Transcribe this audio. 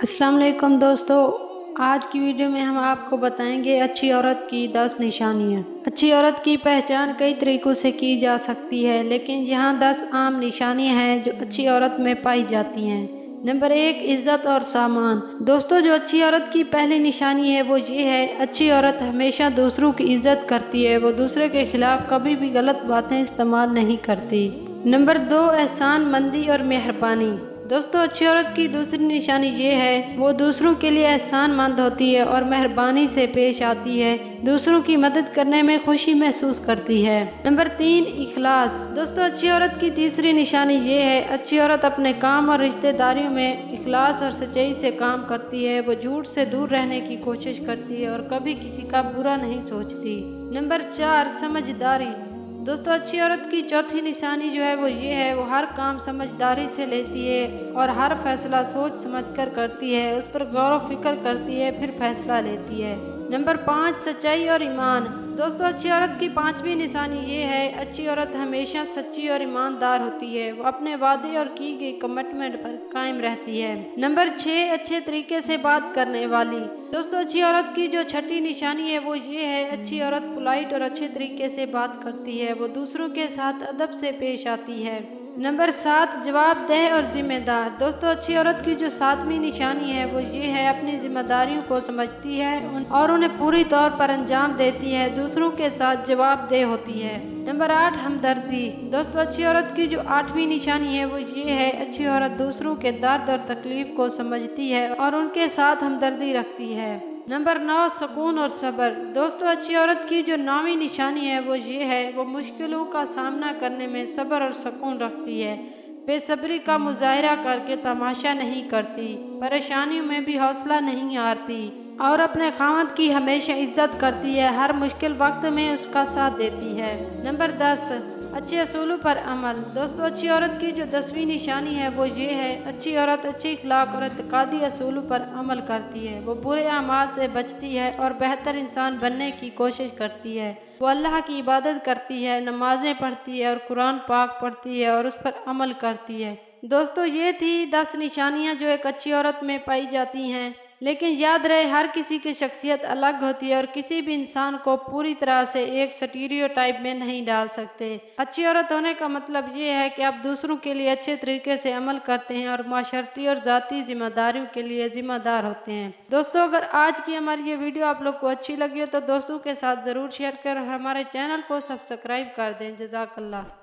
अस्सलाम वालेकुम दोस्तों। आज की वीडियो में हम आपको बताएंगे अच्छी औरत की 10 निशानियाँ। अच्छी औरत की पहचान कई तरीक़ों से की जा सकती है, लेकिन यहाँ 10 आम निशानियाँ हैं जो अच्छी औरत में पाई जाती हैं। नंबर 1, इज़्ज़त और सामान। दोस्तों, जो अच्छी औरत की पहली निशानी है वो ये है, अच्छी औरत हमेशा दूसरों की इज़्ज़त करती है। वो दूसरे के खिलाफ कभी भी गलत बातें इस्तेमाल नहीं करती। नंबर 2, एहसान मंदी और मेहरबानी। दोस्तों, अच्छी औरत की दूसरी निशानी ये है, वो दूसरों के लिए एहसान मंद होती है और मेहरबानी से पेश आती है। दूसरों की मदद करने में खुशी महसूस करती है। नंबर 3, इखलास। दोस्तों, अच्छी औरत की तीसरी निशानी ये है, अच्छी औरत अपने काम और रिश्तेदारियों में इखलास और सच्चाई से काम करती है। वो झूठ से दूर रहने की कोशिश करती है और कभी किसी का बुरा नहीं सोचती। नंबर 4, समझदारी। दोस्तों, अच्छी औरत की चौथी निशानी जो है वो ये है, वो हर काम समझदारी से लेती है और हर फैसला सोच समझकर करती है। उस पर गौर व फिक्र करती है, फिर फैसला लेती है। नंबर 5, सच्चाई और ईमान। दोस्तों, अच्छी औरत की पांचवी निशानी ये है, अच्छी औरत हमेशा सच्ची और ईमानदार होती है। वो अपने वादे और की गई कमिटमेंट पर कायम रहती है। नंबर 6, अच्छे तरीके से बात करने वाली। दोस्तों, अच्छी औरत की जो छठी निशानी है वो ये है, अच्छी औरत पोलाइट और अच्छे तरीके से बात करती है। वो दूसरों के साथ अदब से पेश आती है। नंबर 7, जवाबदेह और जिम्मेदार। दोस्तों, अच्छी औरत की जो सातवीं निशानी है वो ये है, अपनी जिम्मेदारियों को समझती है और उन्हें पूरी तौर पर अंजाम देती है। दूसरों के साथ जवाबदेह होती है। नंबर 8, हमदर्दी। दोस्तों, अच्छी औरत की जो आठवीं निशानी है वो ये है, अच्छी औरत दूसरों के दर्द और तकलीफ को समझती है और उनके साथ हमदर्दी रखती है। नंबर 9, सुकून और सब्र। दोस्तों, अच्छी औरत की जो 9वीं निशानी है वो ये है, वो मुश्किलों का सामना करने में सब्र और सुकून रखती है। बेसब्री का मुजाहिरा करके तमाशा नहीं करती, परेशानियों में भी हौसला नहीं हारती और अपने खामद की हमेशा इज्जत करती है। हर मुश्किल वक्त में उसका साथ देती है। नंबर 10, अच्छे असूलों पर अमल। दोस्तों, अच्छी औरत की जो 10वीं निशानी है वो ये है, अच्छी औरत अच्छे इखलाक और एतकादी असूलों पर अमल करती है। वो बुरे अमाल से बचती है और बेहतर इंसान बनने की कोशिश करती है। वो अल्लाह की इबादत करती है, नमाजें पढ़ती है और कुरान पाक पढ़ती है और उस पर अमल करती है। दोस्तों, ये थी 10 निशानियाँ जो एक अच्छी औरत में पाई जाती हैं। लेकिन याद रहे, हर किसी की शख्सियत अलग होती है और किसी भी इंसान को पूरी तरह से एक स्टीरियोटाइप में नहीं डाल सकते। अच्छी औरत होने का मतलब ये है कि आप दूसरों के लिए अच्छे तरीके से अमल करते हैं और माशरती और ज़ाती जिम्मेदारियों के लिए जिम्मेदार होते हैं। दोस्तों, अगर आज की हमारी ये वीडियो आप लोग को अच्छी लगी हो तो दोस्तों के साथ ज़रूर शेयर कर हमारे चैनल को सब्सक्राइब कर दें। जज़ाकल्लाह।